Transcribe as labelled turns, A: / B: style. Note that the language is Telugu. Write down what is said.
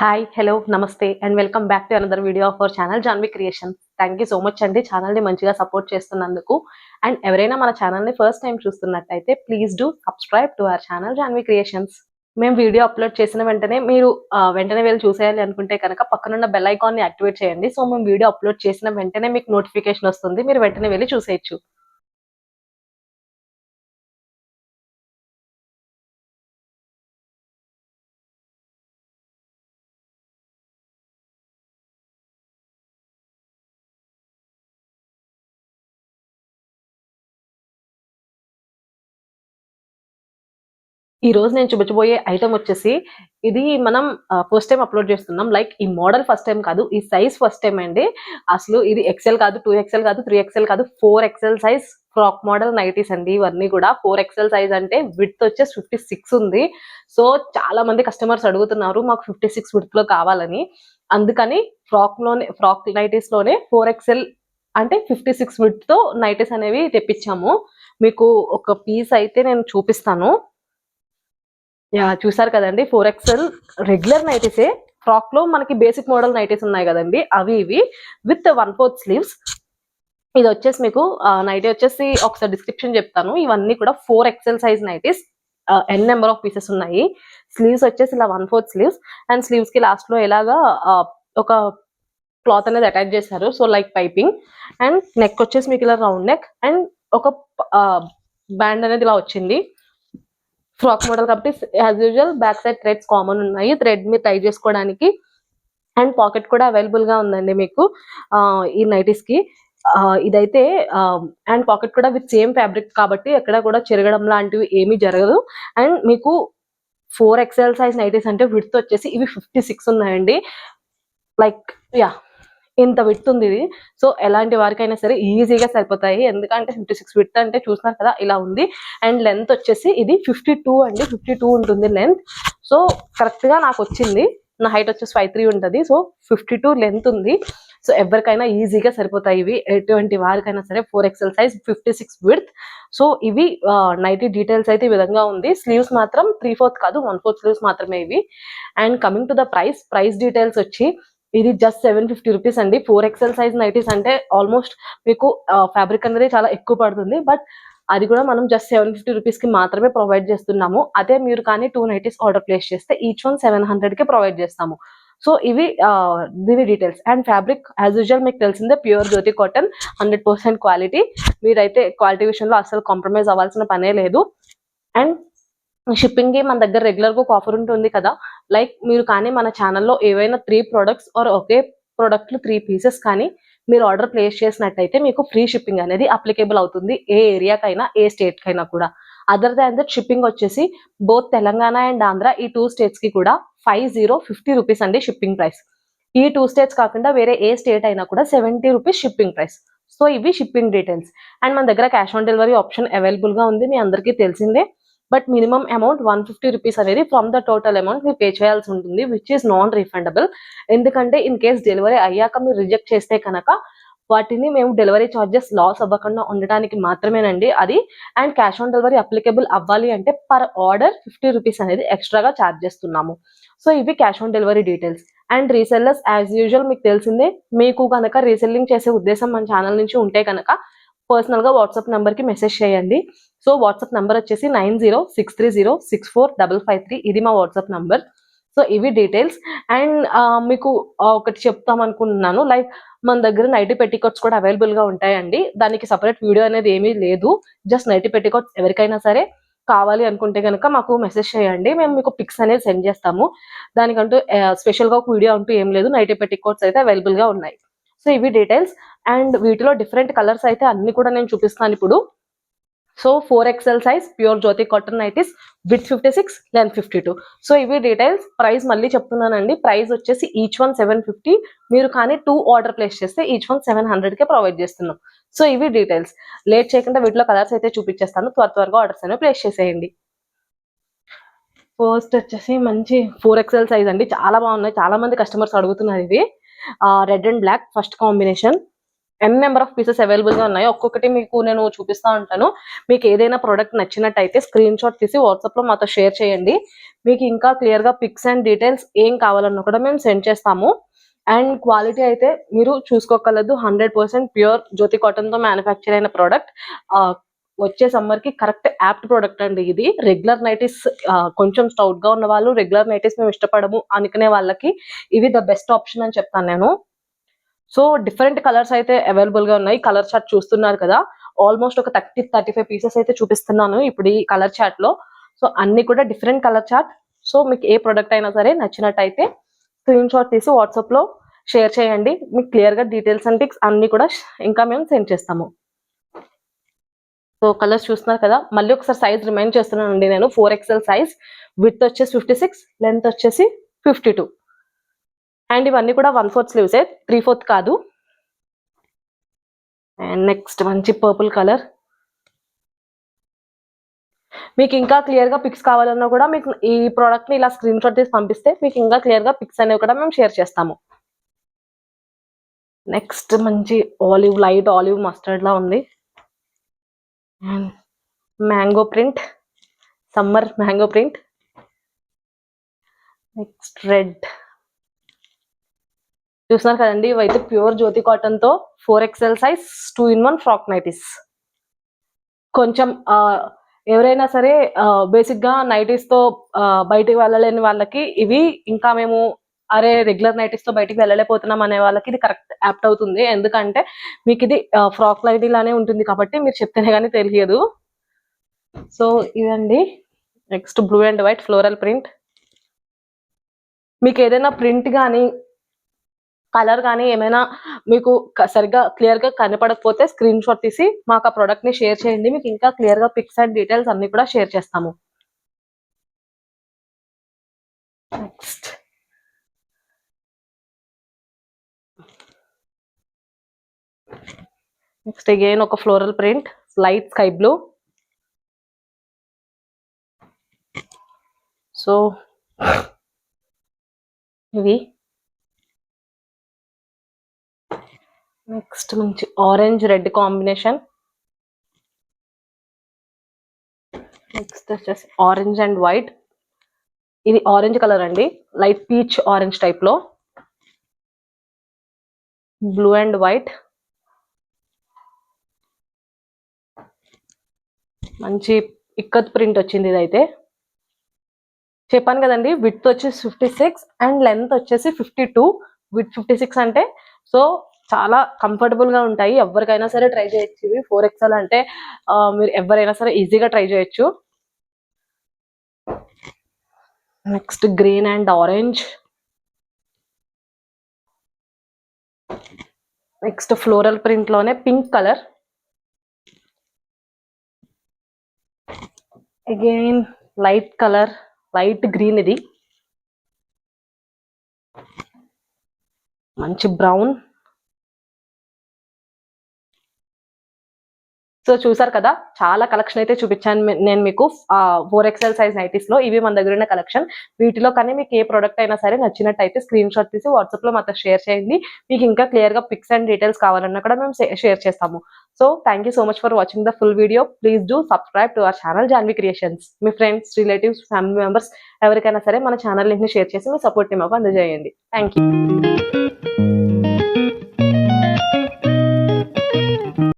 A: హాయ్ హలో నమస్తే and welcome back to another video of our channel Janvi creation. Thank you so much అండి ఛానల్ని మంచిగా సపోర్ట్ చేస్తున్నందుకు. అండ్ ఎవరైనా మన ఛానల్ని ఫస్ట్ టైం చూస్తున్నట్టయితే please do subscribe to our channel Janvi creations. మేము వీడియో అప్లోడ్ చేసిన వెంటనే మీరు వెంటనే వెళ్ళి చూసేయాలి అనుకుంటే కనుక పక్కనున్న బెల్ ఐకాన్ని యాక్టివేట్ చేయండి. సో మేము వీడియో అప్లోడ్ చేసిన వెంటనే మీకు నోటిఫికేషన్ వస్తుంది, మీరు వెంటనే వెళ్ళి చూసేయచ్చు. ఈ రోజు నేను చూపించబోయే ఐటమ్ వచ్చేసి ఇది మనం ఫస్ట్ టైం అప్లోడ్ చేస్తున్నాం. లైక్ ఈ మోడల్ ఫస్ట్ టైం కాదు, ఈ సైజ్ ఫస్ట్ టైం అండి. అసలు ఇది ఎక్సెల్ కాదు, 2XL కాదు, 3XL కాదు, 4XL size frock model nighties అండి. ఇవన్నీ కూడా 4XL సైజ్ అంటే విడ్త్ వచ్చేసి 56 ఉంది. సో చాలా మంది కస్టమర్స్ అడుగుతున్నారు మాకు 56 విడ్త్ లో కావాలని. అందుకని ఫ్రాక్ నైటీస్ లోనే 4XL అంటే 56 విడ్త్ తో నైటీస్ అనేవి తెప్పించాము. మీకు ఒక పీస్ అయితే నేను చూపిస్తాను. చూసారు కదండి, 4XL రెగ్యులర్ నైటీసే. ఫ్రాక్ లో మనకి బేసిక్ మోడల్ నైటీస్ ఉన్నాయి కదండి, అవి ఇవి విత్ 1/4 స్లీవ్స్. ఇది వచ్చేసి మీకు నైటీ వచ్చేసి ఒకసారి డిస్క్రిప్షన్ చెప్తాను. ఇవన్నీ కూడా 4XL size nighties. N number of pieces ఉన్నాయి. స్లీవ్స్ వచ్చేసి ఇలా 1/4 స్లీవ్స్ అండ్ స్లీవ్స్ కి లాస్ట్ లో ఇలాగా ఒక క్లాత్ అనేది అటాచ్ చేశారు, so like piping. And neck వచ్చేసి మీకు ఇలా రౌండ్ నెక్ అండ్ ఒక బ్యాండ్ అనేది ఇలా వచ్చింది. ఫ్రాక్ మోడల్ కాబట్టి as usual back side threads common ఉన్నాయి, థ్రెడ్ మీద టై చేసుకోవడానికి. అండ్ పాకెట్ కూడా అవైలబుల్ గా ఉందండి మీకు ఈ నైటీస్ కి. ఇదైతే అండ్ పాకెట్ కూడా విత్ సేమ్ ఫ్యాబ్రిక్ కాబట్టి ఎక్కడ కూడా చెరగడం లాంటివి ఏమీ జరగదు. అండ్ మీకు 4XL సైజ్ నైటీస్ అంటే విడ్త్ వచ్చేసి ఇవి 56 ఉన్నాయండి. లైక్ ఇంత విడ్త్ ఉంది ఇది. సో ఎలాంటి వారికైనా సరే ఈజీగా సరిపోతాయి, ఎందుకంటే 56 విడ్త్ అంటే చూస్తున్నారు కదా ఇలా ఉంది. అండ్ లెంత్ వచ్చేసి ఇది 52 అండి, 52 ఉంటుంది లెంత్. సో కరెక్ట్ గా నాకు వచ్చింది. నా హైట్ వచ్చేసి 5'3" ఉంటుంది, సో 52 లెంత్ ఉంది. సో ఎవరికైనా ఈజీగా సరిపోతాయి ఇవి, ఎటువంటి వారికైనా సరే. 4XL size 56 width. సో ఇవి నైటీ డీటెయిల్స్ అయితే ఈ విధంగా ఉంది. స్లీవ్స్ మాత్రం 3/4 కాదు, 1/4 స్లీవ్స్ మాత్రమే ఇవి. And coming to the price details వచ్చి ఇది జస్ట్ 750 రూపీస్ అండి. 4XL సైజ్ నైటీస్ అంటే ఆల్మోస్ట్ మీకు ఫ్యాబ్రిక్ అనేది చాలా ఎక్కువ పడుతుంది, బట్ అది కూడా మనం జస్ట్ 750 రూపీస్ కి మాత్రమే ప్రొవైడ్ చేస్తున్నాము. అదే మీరు కానీ 2 నైటీస్ ఆర్డర్ ప్లేస్ చేస్తే ఈచ్ వన్ 700 కి ప్రొవైడ్ చేస్తాము. సో ఇవి దీని details. And fabric as usual మీకు తెలిసిందే, ప్యూర్ జ్యోతి కాటన్, 100% క్వాలిటీ. మీరైతే క్వాలిటీ విషయంలో అసలు కాంప్రమైజ్ అవ్వాల్సిన పనే లేదు. అండ్ షిప్పింగ్ కి మన దగ్గర రెగ్యులర్ గా ఒక ఆఫర్ ఉంటుంది కదా. లైక్ మీరు కానీ మన ఛానల్లో ఏవైనా 3 ప్రొడక్ట్స్ ఆర్ ఒకే ప్రొడక్ట్ 3 పీసెస్ కానీ మీరు ఆర్డర్ ప్లేస్ చేసినట్టయితే మీకు ఫ్రీ షిప్పింగ్ అనేది అప్లికేబుల్ అవుతుంది, ఏ ఏరియాకైనా ఏ స్టేట్ కైనా కూడా. అదర్ దాన్ దట్ షిప్పింగ్ వచ్చేసి బోత్ తెలంగాణ అండ్ ఆంధ్ర ఈ 2 స్టేట్స్ కి కూడా 50 రూపీస్ అండి షిప్పింగ్ ప్రైస్. ఈ 2 స్టేట్స్ కాకుండా వేరే ఏ స్టేట్ అయినా కూడా 70 రూపీస్ షిప్పింగ్ ప్రైస్. సో ఇవి షిప్పింగ్ డీటెయిల్స్. అండ్ మన దగ్గర cash on delivery option available గా ఉంది, మీ అందరికీ తెలిసిందే. బట్ మినిమం అమౌంట్ 150 రూపీస్ అనేది ఫ్రమ్ ద టోటల్ అమౌంట్ మీరు పే చేయాల్సి ఉంటుంది, విచ్ ఈస్ నాన్ రీఫండబుల్. ఎందుకంటే ఇన్ కేస్ డెలివరీ అయ్యాక మీరు రిజెక్ట్ చేస్తే కనుక వాటిని మేము డెలివరీ ఛార్జెస్ లాస్ అవ్వకుండా ఉండడానికి మాత్రమేనండి అది. And cash on delivery applicable అవ్వాలి అంటే పర్ ఆర్డర్ 50 రూపీస్ అనేది ఎక్స్ట్రాగా ఛార్జ్ చేస్తున్నాము. సో ఇవి cash on delivery details. And resellers as usual మీకు తెలిసిందే, మీకు కనుక రీసెల్లింగ్ చేసే ఉద్దేశం మన ఛానల్ నుంచి ఉంటే కనుక పర్సనల్ గా వాట్సాప్ నెంబర్ కి మెసేజ్ చేయండి. సో వాట్సాప్ నెంబర్ వచ్చేసి 9063064553. ఇది మా వాట్సాప్ నెంబర్. సో ఇవి డీటెయిల్స్. అండ్ మీకు ఒకటి చెప్తాం అనుకుంటున్నాను, లైక్ మన దగ్గర నైటీ పెట్టికోట్స్ కూడా అవైలబుల్ గా ఉంటాయండి. దానికి సపరేట్ వీడియో అనేది ఏమీ లేదు, జస్ట్ నైటీ పెట్టికోట్స్ ఎవరికైనా సరే కావాలి అనుకుంటే కనుక మాకు మెసేజ్ చేయండి, మేము మీకు పిక్స్ అనేది సెండ్ చేస్తాము. దానికంటూ స్పెషల్ గా ఒక వీడియో అంటూ ఏం లేదు, నైటీ పెట్టికోట్స్ అయితే అవైలబుల్ గా ఉన్నాయి. సో ఇవి డీటెయిల్స్. అండ్ వీటిలో డిఫరెంట్ కలర్స్ అయితే అన్ని కూడా నేను చూపిస్తాను ఇప్పుడు. So 4XL size pure Jyoti cotton nighties with 56 length 52. So ఇవి డీటెయిల్స్. ప్రైస్ మళ్ళీ చెప్తున్నానండి, ప్రైస్ వచ్చేసి ఈచ్ వన్ 750. మీరు కానీ 2 ఆర్డర్ ప్లేస్ చేస్తే ఈచ్ వన్ 700 కే ప్రొవైడ్ చేస్తున్నాం. సో ఇవి డీటెయిల్స్. లేట్ చేయకుండా వీటిలో కలర్స్ అయితే చూపించేస్తాను, త్వరగా ఆర్డర్స్ అనేవి ప్లేస్ చేసేయండి. ఫస్ట్ వచ్చేసి మంచి 4XL సైజ్ అండి, చాలా బాగున్నాయి, చాలా మంది కస్టమర్స్ అడుగుతున్నారు ఇవి. Red and black first combination. N number of pieces available గా ఉన్నాయి. ఒక్కొక్కటి మీకు నేను చూపిస్తా ఉంటాను. మీకు ఏదైనా ప్రోడక్ట్ నచ్చినట్టయితే స్క్రీన్ షాట్ తీసి వాట్సాప్ లో మాతో షేర్ చేయండి. మీకు ఇంకా క్లియర్ గా పిక్స్ అండ్ డీటెయిల్స్ ఏం కావాలన్నా కూడా మేము సెండ్ చేస్తాము. అండ్ క్వాలిటీ అయితే మీరు చూసుకోగలదు. 100% ప్యూర్ జ్యోతి కాటన్ తో మ్యానుఫ్యాక్చర్ అయిన ప్రోడక్ట్. వచ్చే సమ్మర్ కి కరెక్ట్ యాప్ట్ ప్రోడక్ట్ అండి ఇది. రెగ్యులర్ నైటీస్ కొంచెం స్టౌట్ గా ఉన్న వాళ్ళు, రెగ్యులర్ నైటీస్ మేము ఇష్టపడము అనుకునే వాళ్ళకి ఇవి ద బెస్ట్ ఆప్షన్ అని చెప్తాను నేను. సో డిఫరెంట్ కలర్స్ అయితే అవైలబుల్ గా ఉన్నాయి. కలర్ చార్ట్ చూస్తున్నారు కదా, ఆల్మోస్ట్ ఒక 30-35 పీసెస్ అయితే చూపిస్తున్నాను ఇప్పుడు ఈ కలర్ చార్ట్ లో. సో అన్ని కూడా డిఫరెంట్ కలర్ చార్ట్. సో మీకు ఏ ప్రోడక్ట్ అయినా సరే నచ్చినట్టయితే స్క్రీన్ షాట్ తీసి వాట్సాప్ లో షేర్ చేయండి. మీకు క్లియర్ గా డీటెయిల్స్ అండ్ టిక్స్ అన్ని కూడా ఇంకా మేము సెండ్ చేస్తాము. సో కలర్స్ చూస్తున్నారు కదా, మళ్ళీ ఒకసారి సైజ్ రిమైండ్ చేస్తున్నానండి నేను. 4XL సైజ్, విడ్త్ వచ్చేసి 56, లెంత్ వచ్చేసి 52. అండ్ ఇవన్నీ కూడా 1/4 స్లీవ్సే, 3/4 కాదు. అండ్ నెక్స్ట్ మంచి పర్పుల్ కలర్. మీకు ఇంకా క్లియర్ గా పిక్స్ కావాలన్నా కూడా మీకు ఈ ప్రోడక్ట్ ని ఇలా స్క్రీన్ షాట్ తీసి పంపిస్తే మీకు ఇంకా క్లియర్ గా పిక్స్ అనేవి కూడా మేము షేర్ చేస్తాము. నెక్స్ట్ మంచి ఆలివ్, లైట్ ఆలివ్ మస్టర్డ్ లా ఉంది. And mango print, summer mango print. Next red. చూస్తున్నారు కదండి, ఇవైతే ప్యూర్ జ్యోతి కాటన్ తో 4XL size 2-in-1 frock nighties. కొంచెం ఎవరైనా సరే బేసిక్ గా నైటీస్ తో బయటికి వెళ్ళలేని వాళ్ళకి ఇవి, ఇంకా మేము అరే రెగ్యులర్ నైటీస్ తో బయటికి వెళ్ళలేకపోతున్నాం అనే వాళ్ళకి ఇది కరెక్ట్ యాప్ట్ అవుతుంది. ఎందుకంటే మీకు ఇది ఫ్రాక్ నైటీ లానే ఉంటుంది కాబట్టి మీరు చెప్తేనే కానీ తెలియదు. సో ఇదండి. Next blue and white floral print. మీకు ఏదైనా ప్రింట్ కానీ కలర్ కానీ ఏమైనా మీకు సరిగ్గా క్లియర్ గా కనపడకపోతే స్క్రీన్ షాట్ తీసి మాకు ఆ ప్రోడక్ట్ ని షేర్ చేయండి. మీకు ఇంకా క్లియర్ గా పిక్స్ అండ్ డీటెయిల్స్ అన్ని కూడా షేర్ చేస్తాము. నెక్స్ట్ అగైన్ ఒక floral print, light sky blue. So ఇవి నెక్స్ట్ మంచి ఆరెంజ్ రెడ్ కాంబినేషన్. నెక్స్ట్ వచ్చేసి ఆరెంజ్ అండ్ వైట్. ఇది ఆరెంజ్ కలర్ అండి, లైట్ పీచ్ ఆరెంజ్ టైప్ లో. Blue and white. మంచి ఇక్కత్ ప్రింట్ వచ్చింది ఇదైతే. చెప్పాను కదండి, విడ్త్ వచ్చేసి 56 అండ్ లెంత్ వచ్చేసి 52. విత్ 56 అంటే సో చాలా కంఫర్టబుల్ గా ఉంటాయి. ఎవరికైనా సరే ట్రై చేయొచ్చు ఇవి. 4XL అంటే మీరు ఎవరైనా సరే ఈజీగా ట్రై చేయొచ్చు. Next green and orange. Next floral print లోనే pink colour. Again light colour, light green. ఇది మంచి బ్రౌన్. సో చూసారు కదా, చాలా కలెక్షన్ అయితే చూపించాను నేను మీకు 4XL సైజ్ నైటీస్ లో. ఇవి మన దగ్గర ఉన్న కలెక్షన్. వీటిలో కానీ మీకు ఏ ప్రోడక్ట్ అయినా సరే నచ్చినట్టయితే స్క్రీన్ షాట్ తీసి వాట్సాప్ లో మాతో షేర్ చేయండి. మీకు ఇంకా క్లియర్ గా పిక్స్ అండ్ డీటెయిల్స్ కావాలన్నా కూడా మేము షేర్ చేస్తాము. So thank you so much for watching the full video. Please do subscribe to our channel Janvi creations. మీ ఫ్రెండ్స్, రిలేటివ్స్, ఫ్యామిలీ మెంబర్స్ ఎవరికైనా సరే మన ఛానల్ లింక్ ని షేర్ చేసి మీ సపోర్ట్ ని మాకు అందజేయండి. Thank you.